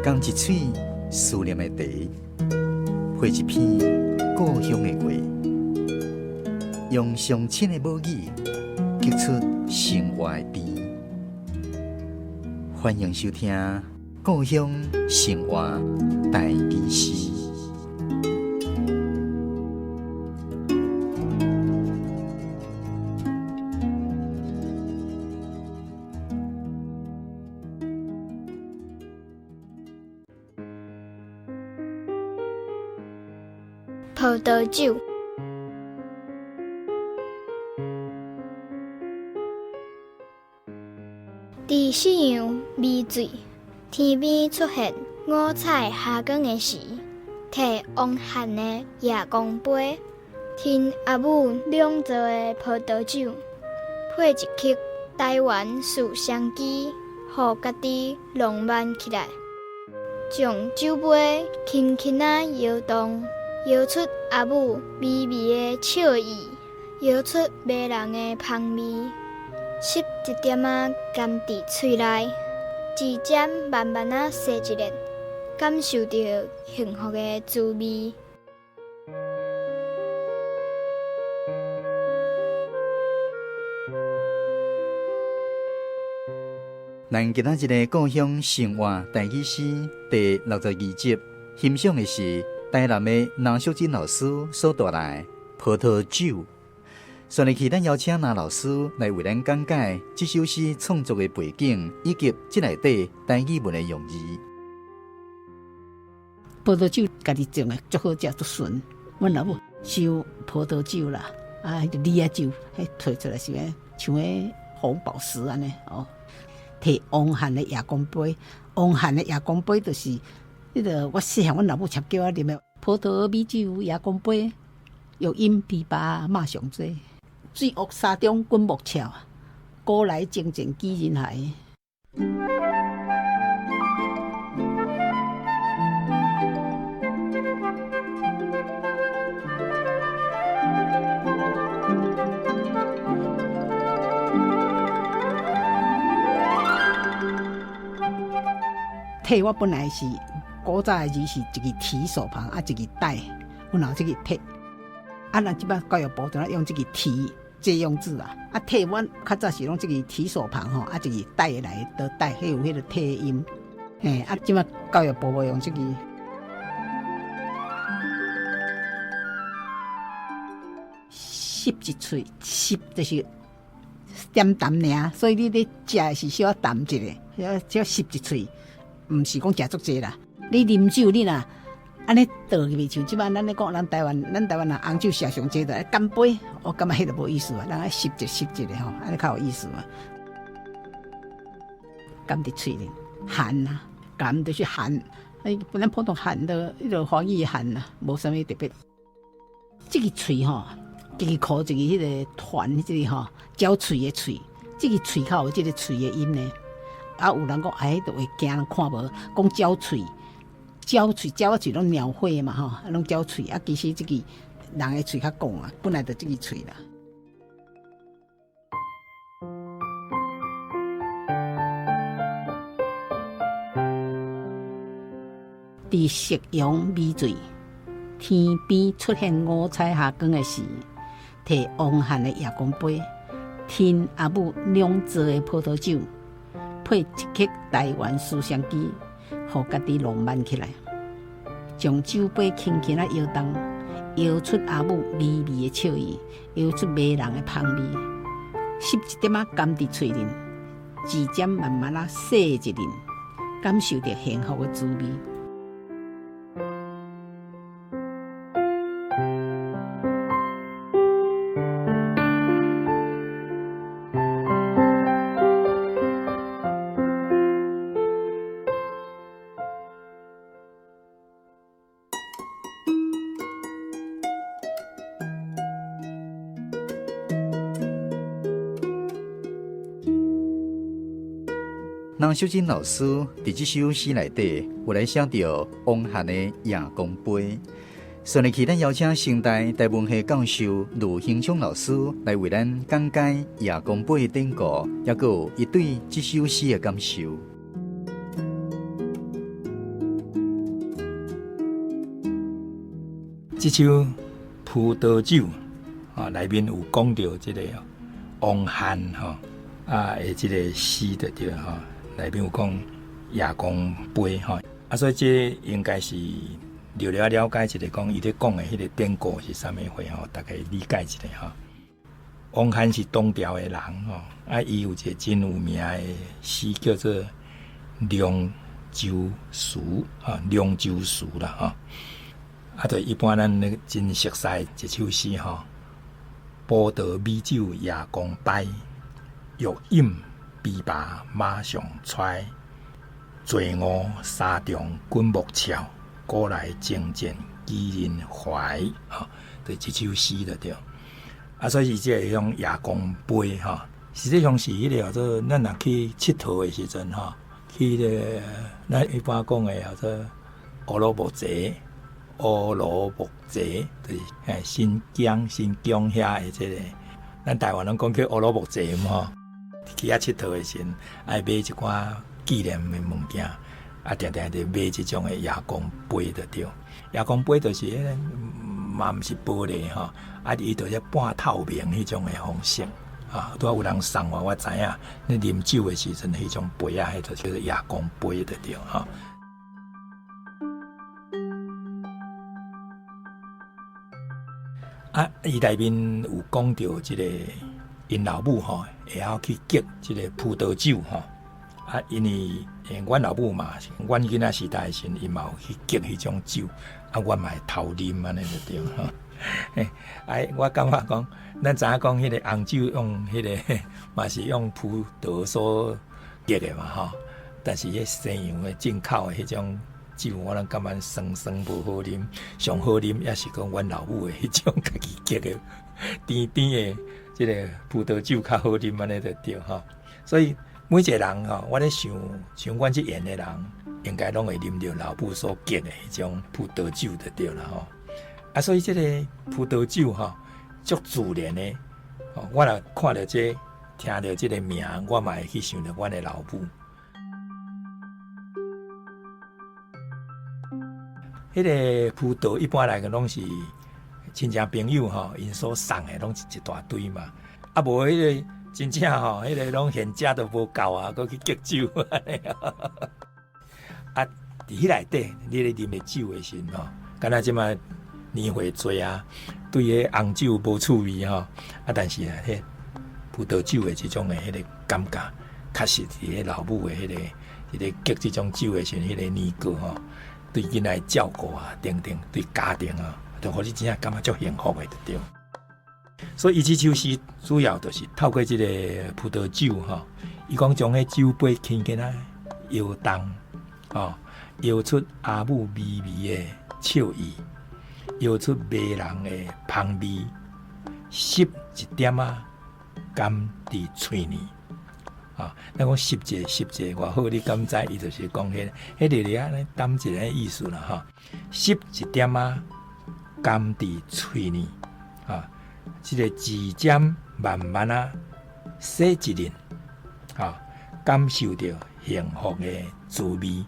甘一嘴思念的茶，配一片故乡的话，用上亲的母语激出生活的甜。欢迎收听《故乡生活台语诗》。葡萄酒，伫夕阳微醉，天边出现五彩霞光的时，摕旺旱的夜光杯，听阿母酿造的葡萄酒，配一曲台湾思乡机，互家己浪漫起来。将酒杯轻轻啊摇动。摇出阿母微微的笑意，摇出迷人的香味，吸一点仔甘伫喙内，指尖慢慢啊洗一遍，感受到幸福的滋味。咱今仔日的故乡生活台语诗第62集，欣赏的是台南的南淑珍老师所带来葡萄酒。顺利期咱邀请南老师来为咱讲解这首诗创作的背景，以及这内底台语文的用意。葡萄酒家己种的足好食足纯，阮老母收葡萄酒啦，啊，迄个李亚酒，迄摕出来是像迄红宝石安尼哦。摕旺旱的夜光杯，旺旱的夜光杯就是。迄个我细汉，阮老母插叫我啉的葡萄米酒夜光杯，有饮枇杷马上醉，水屋沙中滚木桥，古来情情几人来。体我本来是。古早的字是一个提手旁，啊一个带，阮有这个体，啊咱即摆教育部就用这个提借用字啊，啊体阮较早是用这个提手旁吼，啊一个带来的带，迄有迄个体音，嘿，啊即摆教育部无用这个。吸一喙，吸就是点淡尔，所以你咧食的是小淡一个，小吸一喙，毋是讲食足济啦。你啉酒，你若安尼倒入去，像即摆咱咧讲，咱台湾人红酒食上济的干杯，我感觉迄个无意思啊，咱爱吸一个吼，安尼较有意思嘛。甘伫喙里，寒啊，甘就是寒，本来普通寒的，迄个华语的寒啊，无啥物特别。这个喙吼，一个口，一个迄个团，这个吼，嚼喙的喙，这个喙口有这个喙的音呢。啊，有人讲哎，都会惊人看无，讲嚼喙。鸟喙拢鸟喙嘛吼，拢鸟喙啊。其实这个人的喙较讲啊，本来就这个喙啦。伫夕阳微醉，天边出现五彩霞光的时，摕旺旱的夜光杯，听阿母酿造的葡萄酒，配一曲台湾思乡机。互家己浪漫起来，将酒杯轻轻啊摇动，摇出阿母微微的笑意，摇出迷人的香味，吸一点仔甘伫喙里，指尖慢慢啊洗一轮，感受着幸福的滋味。南秀珍老师伫这首诗内底有来写到旺旱的夜光杯。顺利期咱邀请现代台文系教授卢兴昌老师来为咱讲解夜光杯的典故，也有伊对这首诗的感受。这首葡萄酒内面有讲到这个王翰的这个诗的对内面有讲夜光杯所以这应该是了解一个讲伊咧讲的迄个典故是啥物货大概理解一下王翰是东条的人伊有一个真有名的诗叫做《凉州词》凉州词啦就一般咱真熟悉一首诗葡萄美酒夜光杯，欲饮琵琶马上揣。醉卧沙中滚木桥，古来征战几人怀对这首诗的对所以这种夜光杯实际上是迄个叫做咱若去佚佗的时阵去咧咱一般讲的叫做乌鲁木齐就是新疆遐的这个咱台湾人讲叫乌鲁木齐嘛去遐佚佗的时阵爱买一寡纪念的物件定定就买这种的夜光杯的对夜光杯就是嘛不是玻璃伊就是半透明迄种的方式拄有人送我知影你啉酒的时阵迄种杯迄就叫做夜光杯的对伊内面有讲到这个因老母会晓去结这个葡萄酒因为阮老母嘛，阮囡仔时代时，伊嘛有去结迄种酒，阮嘛会偷啉安尼就对我感觉讲，咱知影讲迄个红酒用迄个嘛是用葡萄所结的嘛但是迄西洋的进口的迄种酒，我人感觉酸酸无好啉，上好啉也是讲阮老母的迄种家己结的甜甜的即个葡萄酒较好啉安尼就对所以。每一个人我咧想，像阮这演的人，应该拢会啉到老母所结的迄种葡萄酒就对了所以这个葡萄酒足自然的我若看到这听到这个名，我嘛会去想到阮的老母。迄个葡萄一般来讲拢是亲戚朋友因所送的，拢是一大堆嘛，无迄个。真正迄个拢现价都无够搁去结酒安尼伫迄内底，你咧啉的酒的时阵敢若即摆年岁多对迄红酒无趣味但是迄葡萄酒的即种的迄个感觉，确实伫迄老母的迄个结即种酒的时阵，迄个年过对囡仔照顾等等，对家庭就互你真正感觉足幸福的对。所以伊这首诗主要就是透过这个葡萄酒伊讲将迄酒杯轻轻摇动摇出阿母微微的笑意，摇出迷人的香味，吸一点甘伫嘴里咱讲吸者偌好，你敢知伊就是讲迄个安淡一个意思啦吸一点甘伫嘴里这个指尖慢慢洗一轮感受到幸福的滋味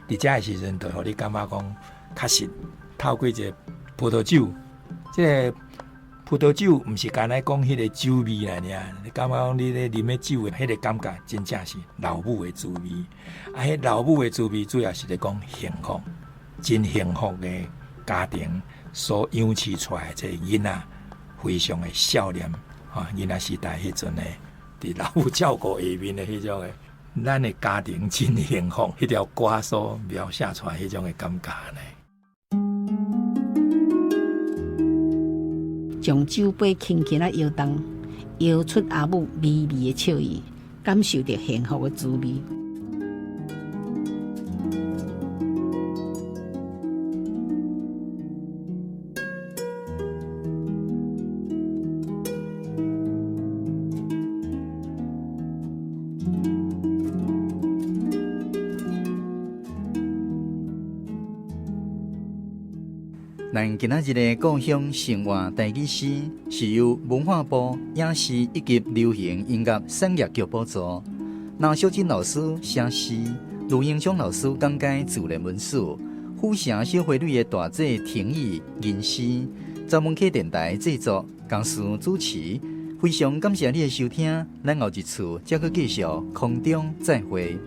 伫这个时阵，就互你感觉讲，确实透过这个葡萄酒，这个葡萄酒毋是干来讲迄个酒味啦尔，你感觉讲你咧啉的酒的迄个感觉，真正是老母的滋味迄老母的滋味主要是咧讲幸福，真幸福的家庭所养起出来这囡仔。非常的少年囡仔时代迄阵的，伫老母照顾下面的迄种的，咱的家庭真幸福，迄条歌所描写出来迄种的感觉呢。将酒杯轻轻摇动，摇出阿母微微的笑意，感受到幸福的滋味。咱今仔日的故乡生活台语诗是由文化部影视以及流行音乐产业局补助，남秀真老师写诗，卢英雄老师讲解自然文史，府城小花女的大姐廷义、吟诗，闸门溪电台制作，江苏主持。非常感谢你的收听，咱后一次再去继续空中再会。